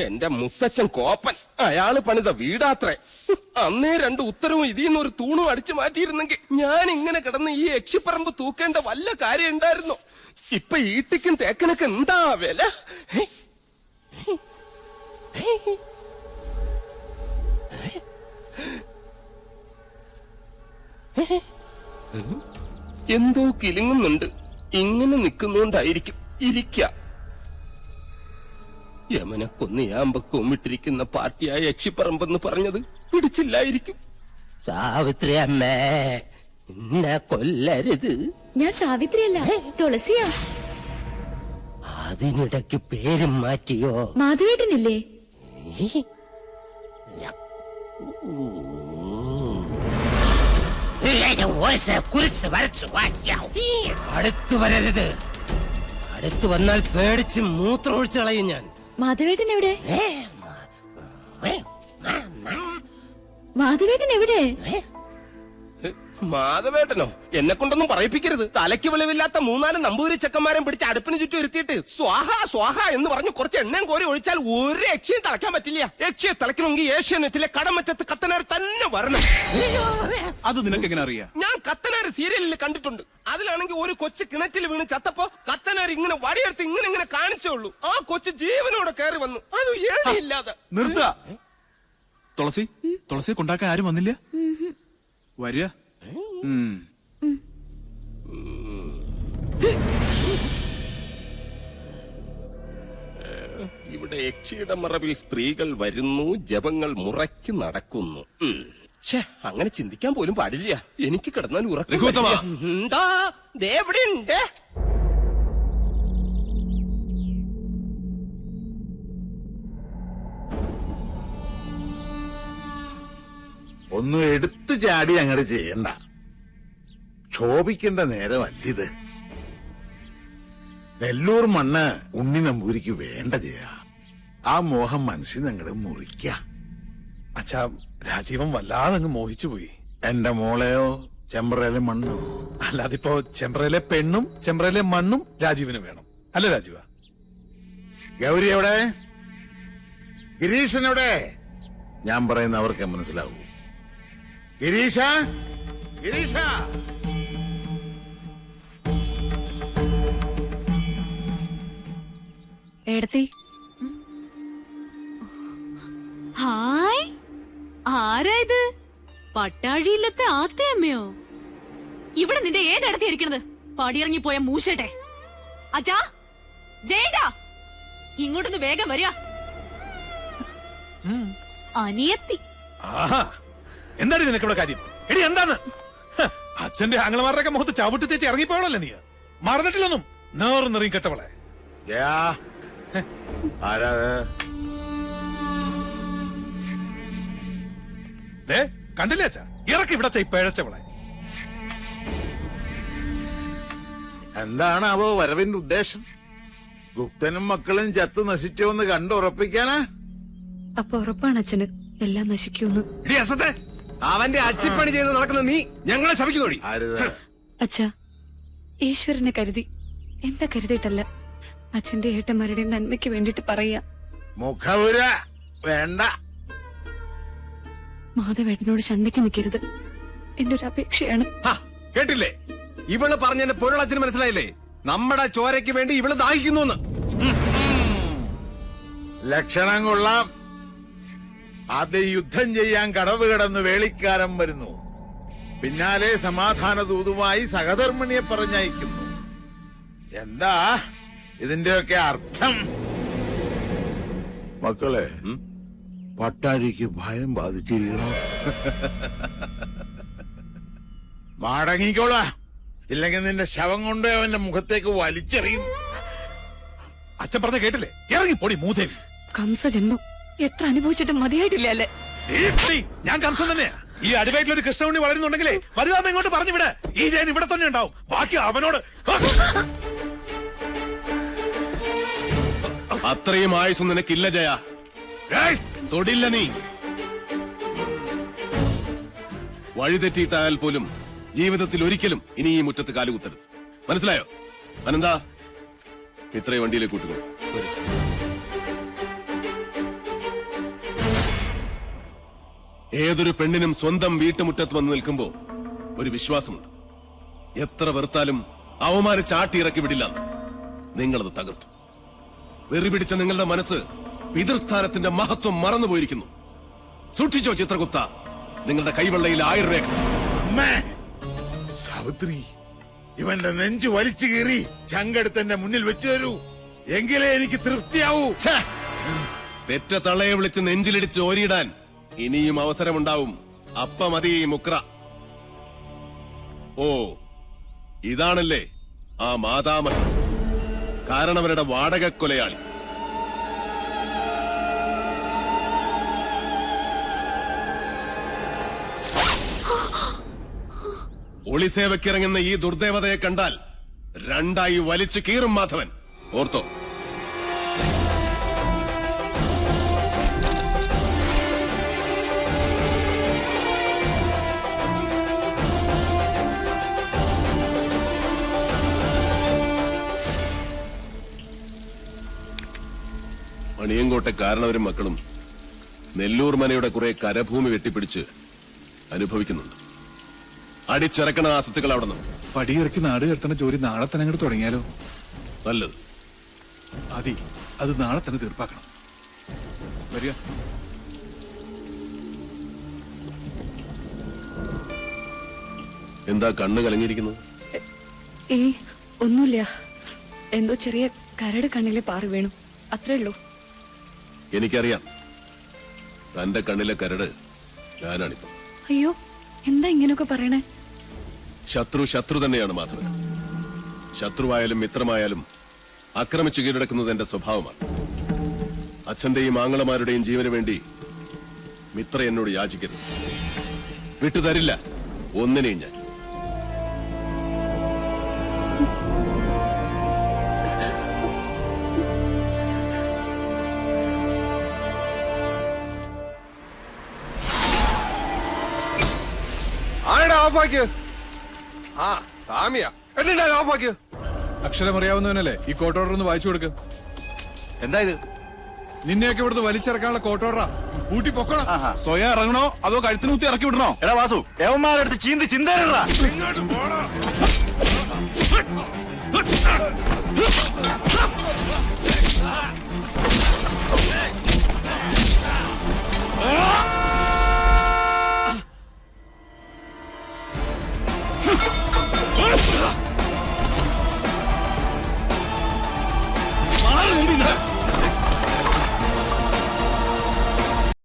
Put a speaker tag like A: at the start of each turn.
A: എന്റെ മുത്തച്ഛൻ കോപ്പൻ, അയാള് പണിത വീടാത്രേ. അന്നേ 2 ഉത്തരവും ഇതിന്നൊരു തൂണും അടിച്ചു മാറ്റിയിരുന്നെങ്കിൽ ഞാൻ ഇങ്ങനെ കിടന്ന് ഈ യക്ഷിപ്പറമ്പ് തൂക്കേണ്ട വല്ല കാര്യം ഉണ്ടായിരുന്നു. ഇപ്പൊ ഈട്ടിക്കും തേക്കനൊക്കെ എന്താ വില? എന്തോ കിലുങ്ങുന്നുണ്ട്. ഇങ്ങനെ നിൽക്കുന്നോണ്ടായിരിക്കും. ഇരിക്ക. യമനെ കൊന്നിയാമ്പ കൊമ്മിട്ടിരിക്കുന്ന പാർട്ടിയായ യക്ഷിപ്പറമ്പെന്ന് പറഞ്ഞത് പിടിച്ചില്ലായിരിക്കും.
B: സാവിത്രി അമ്മേ, എന്നെ കൊല്ലരുത്.
C: ഞാൻ സാവിത്രിയല്ല, തുളസിയാ.
B: അതിനിടയ്ക്ക് പേരും മാറ്റിയോ?
C: മാധവേട്ടനില്ലേ?
B: അടുത്തു വരരുത്. അടുത്തു വന്നാൽ പേടിച്ച് മൂത്രമൊഴിച്ചു കളയും ഞാൻ.
C: മാധവേട്ടൻ എവിടെ? മാധവേട്ടൻ എവിടെ?
A: മാധവേട്ടനോ? എന്നെ കൊണ്ടൊന്നും പറയിപ്പിക്കരുത്. തലയ്ക്ക് വെളിവില്ലാത്ത 3-4 നമ്പൂരി ചെക്കന്മാരെ പിടിച്ച് അടുപ്പിന് ചുറ്റും ഇരുത്തിയിട്ട് സ്വാഹ സ്വാഹ എന്ന് പറഞ്ഞു കുറച്ച് എണ്ണയും കോരി ഒഴിച്ചാൽ ഒരു യക്ഷിയും തളയ്ക്കാൻ പറ്റില്ല. യക്ഷിയെ തളയ്ക്കണമെങ്കിൽ ഏഷ്യാനെറ്റിലെ കടമറ്റത്ത് കത്തനാർ തന്നെ വരണം.
D: അത് നിനക്ക് എങ്ങനെ അറിയാം?
A: ഞാൻ കത്തനാർ സീരിയലിൽ കണ്ടിട്ടുണ്ട്. അതിലാണെങ്കിൽ ഒരു കൊച്ചു കിണറ്റിൽ വീണ് ചത്തപ്പോ കത്തനാർ ഇങ്ങനെ വടിയെടുത്ത് ഇങ്ങനെ കാണിച്ചേ ഉള്ളൂ. ആ കൊച്ചു ജീവനോടെ കയറി വന്നു. അത് ഏഴില്ലാതെ.
D: നിർത്ത. തുളസിയെ കൊണ്ടാക്കാൻ ആരും വന്നില്ല? വരിക.
A: ഇവിടെ യക്ഷിയുടെ മറവിൽ സ്ത്രീകൾ വരുന്നു, ജപങ്ങൾ മുറയ്ക്ക് നടക്കുന്നു. അങ്ങനെ ചിന്തിക്കാൻ പോലും പാടില്ല. എനിക്ക് കിടന്നാൽ ഉറക്കമാ. എവിടെയുണ്ട്?
E: ഒന്നും എടുത്തു ചാടി അങ്ങോട്ട് ചെയ്യണ്ട. ക്ഷോഭിക്കേണ്ട നേരമല്ലിത്. നെല്ലൂർ മണ്ണ് ഉണ്ണി നമ്പൂരിക്ക് വേണ്ട ചെയ്യാ. ആ മോഹം മനസ്സിൽ അങ്ങോട്ട് മുറിക്ക.
F: അച്ഛാ, രാജീവൻ വല്ലാതെ അങ്ങ് മോഹിച്ചുപോയി.
E: എന്റെ മോളെയോ ചെമ്പ്രയിലെ മണ്ണോ?
F: അല്ലാതിപ്പോ ചെമ്പ്രയിലെ പെണ്ണും ചെമ്പ്രയിലെ മണ്ണും രാജീവിന് വേണം, അല്ല രാജീവ?
E: ഗൗരി എവിടെ? ഗിരീശൻ എവിടെ? ഞാൻ പറയുന്ന അവർക്ക് മനസ്സിലാവൂ. ഗിരീശ, ഗിരീശ!
C: എടത്തി.
G: ഹായ്, ആരാ ഇത്? പട്ടാഴിയില്ലത്തെ ആത്തയമ്മയോ? ഇവിടെ നിന്റെ ഏതെടുത്തി ഇരിക്കണത്? പടിയിറങ്ങി പോയ മൂശട്ടെ. അച്ഛാ, ജയേട്ടാ, ഇങ്ങോട്ടൊന്ന് വേഗം വരിക. അനിയത്തി.
F: ആഹാ, എന്താണ് നിനക്കിവിടെ കാര്യം? എടി എന്താണ്? അച്ഛന്റെ ആംഗളമാരുടെ മുഖത്ത് ചവിട്ടി തേച്ച് ഇറങ്ങിപ്പോയല്ലേ നീ? മറന്നിട്ടില്ലൊന്നും. നേർന്നെറിയും കെട്ടവളെ. കണ്ടില്ലേ അച്ഛാ? ഇറക്കി ഇവിടെ പിഴച്ചവളെ.
E: എന്താണാവോ വരവിന്റെ ഉദ്ദേശം? ഗുപ്തനും മക്കളും ചത്തു നശിച്ചോന്ന് കണ്ടുറപ്പിക്കാനാ?
C: അപ്പൊ ഉറപ്പാണ് അച്ഛന് എല്ലാം നശിക്കൂന്ന്?
A: അവന്റെ അച്ചിപ്പണി ചെയ്ത് നടക്കുന്ന നീ ഞങ്ങളെ ശപിക്കുന്നോടി.
C: അച്ഛാ, ഈശ്വരനെ കരുതി, എന്നെ കരുതിയിട്ടല്ല. അച്ഛന്റെ ഏട്ടന്മാരുടെ നന്മയ്ക്ക് വേണ്ടിട്ട് പറയാ.
E: മുഖവുര വേണ്ട.
C: മാധവേട്ടനോട് ശണ്ടയ്ക്ക് നിൽക്കരുത്. എന്റെ ഒരു അപേക്ഷയാണ്.
A: കേട്ടില്ലേ? ഇവള് പറഞ്ഞെന്റെ പൊരുളച്ഛന് മനസ്സിലായില്ലേ? നമ്മുടെ ചോരയ്ക്ക് വേണ്ടി ഇവള് ദാഹിക്കുന്നു.
E: ലക്ഷണം കൊള്ളാം. ആദ്യം യുദ്ധം ചെയ്യാൻ കടവ് കടന്ന് വേളിക്കാരൻ വരുന്നു. പിന്നാലെ സമാധാന ദൂതുമായി സഹധർമ്മിണിയെ പറഞ്ഞയക്കുന്നു. എന്താ ഇതിന്റെയൊക്കെ അർത്ഥം? മക്കളെ, പട്ടാഴിക്ക് ഭയം ബാധിച്ചിരിക്കണോ? മടങ്ങിക്കോളാ, ഇല്ലെങ്കിൽ നിന്റെ ശവം കൊണ്ട് അവന്റെ മുഖത്തേക്ക് വലിച്ചെറിയും.
F: അച്ഛൻ പറഞ്ഞ കേട്ടില്ലേ? ഇറങ്ങി പൊടി മൂദേവി.
C: കംസജന്മം എത്ര അനുഭവിച്ചിട്ടും മതിയായിട്ടില്ല അല്ലേ?
F: ഞാൻ കംസൻ തന്നെയാ. ഈ അടിവയറ്റിലൊരു കൃഷ്ണുണ്ണി വളരുന്നുണ്ടെങ്കിലേ വലുതാമ ഇങ്ങോട്ട് പറഞ്ഞു വിട. ഈ ജയൻ ഇവിടെ തന്നെ ഉണ്ടാവും. ബാക്കി അവനോട്.
A: അത്രയും ആയുസ് നിനക്കില്ല ജയ. തൊടില്ല നീ. വഴിതെറ്റിയിട്ടായാൽ പോലും ജീവിതത്തിൽ ഒരിക്കലും ഇനി ഈ മുറ്റത്ത് കാലുകുത്തരുത്. മനസ്സിലായോ? അനന്താ, ഇത്രയും വണ്ടിയിലേക്ക് കൂട്ടിക്കോളൂ.
H: ഏതൊരു പെണ്ണിനും സ്വന്തം വീട്ടുമുറ്റത്ത് വന്ന് നിൽക്കുമ്പോ ഒരു വിശ്വാസമുണ്ട്. എത്ര വെറുത്താലും അവമാനിച്ച് ആട്ടിയിറക്കി വിടില്ല. നിങ്ങളത് തകർത്തു. വെറി പിടിച്ച നിങ്ങളുടെ മനസ്സ് പിതൃസ്ഥാനത്തിന്റെ മഹത്വം മറന്നുപോയിരിക്കുന്നു. സൂക്ഷിച്ചോ ചിത്രഗുപ്ത, നിങ്ങളുടെ കൈവെള്ളയിൽ 1000 രേഖ.
E: അമ്മേ, സാവിത്രി, ഇവന്റെ നെഞ്ചു വലിച്ചു കീറി ചങ്കെടുത്ത് മുന്നിൽ വെച്ചു തരൂ, എങ്കിലേ എനിക്ക് തൃപ്തിയാവൂ.
H: ഛേ! പെറ്റ തള്ളയെ വിളിച്ച് നെഞ്ചിലിടിച്ച് ഓരിയിടാൻ ഇനിയും അവസരമുണ്ടാവും. അപ്പ മതി മുക്ര. ഓ, ഇതാണല്ലേ ആ മാതാമഹൻ, കാരണവരുടെ വാടക കൊലയാളി. ഒളിസേവയ്ക്കിറങ്ങുന്ന ഈ ദുർദേവതയെ കണ്ടാൽ 2 വലിച്ചു കീറും മാധവൻ. ഓർത്തോ. മണിയങ്കോട്ടെ കാരണവരും മക്കളും നെല്ലൂർ മനയുടെ കുറെ കരഭൂമി വെട്ടിപ്പിടിച്ച് അനുഭവിക്കുന്നുണ്ട്. അടിച്ചിറക്കണ ആസത്തുകൾ അവിടെ നിന്ന്.
F: പടിയിറക്കി നാട് കെട്ടണ ജോലി നാളെ തന്നെ അങ്ങോട്ട് തുടങ്ങിയാലോ?
H: നല്ലത്.
F: അതി അത് നാളെ തന്നെ തീർപ്പാക്കണം. വരിക.
H: എന്താ കണ്ണ് കലങ്ങിയിരിക്കുന്നത്?
C: ഒന്നുമില്ല, എന്തോ ചെറിയ കരട് കണ്ണിലെ പാറി വീണു, അത്രേ ഉള്ളൂ.
H: എനിക്കറിയാം, തന്റെ കണ്ണിലെ കരട് ഞാനാണിപ്പോ.
C: അയ്യോ, എന്താ ഇങ്ങനെയൊക്കെ പറയണേ?
H: ശത്രു തന്നെയാണ് മാധവൻ. ശത്രുവായാലും മിത്രമായാലും ആക്രമിച്ചു കീഴടക്കുന്നത് എന്റെ സ്വഭാവമാണ്. അച്ഛന്റെയും ആങ്ങളമാരുടെയും ജീവന് വേണ്ടി മിത്ര എന്നോട് യാചിക്കരുത്. വിട്ടുതരില്ല ഒന്നിനെയും ഞാൻ.
A: ഓഫാക്കിയോ? ആ സാമിയ എന്നിട്ടാ ഓഫാക്കിയോ?
F: അക്ഷരം അറിയാവുന്നവനല്ലേ ഈ കോർട്ട് ഓർഡർ ഒന്ന് വായിച്ചു കൊടുക്ക.
D: എന്താ ഇത്?
F: നിന്നെയൊക്കെ ഇവിടുന്ന് വലിച്ചിറക്കാനുള്ള കോർട്ട് ഓർഡറാ. കൂട്ടി പൊക്കണം.
D: സ്വയം ഇറങ്ങണോ അതോ കഴുത്തിന് കുത്തി ഇറക്കി വിടണോ?
I: എടാ വാസു, യവന്മാരെടുത്ത് ചീന്തി ചിന്തയിലടാ.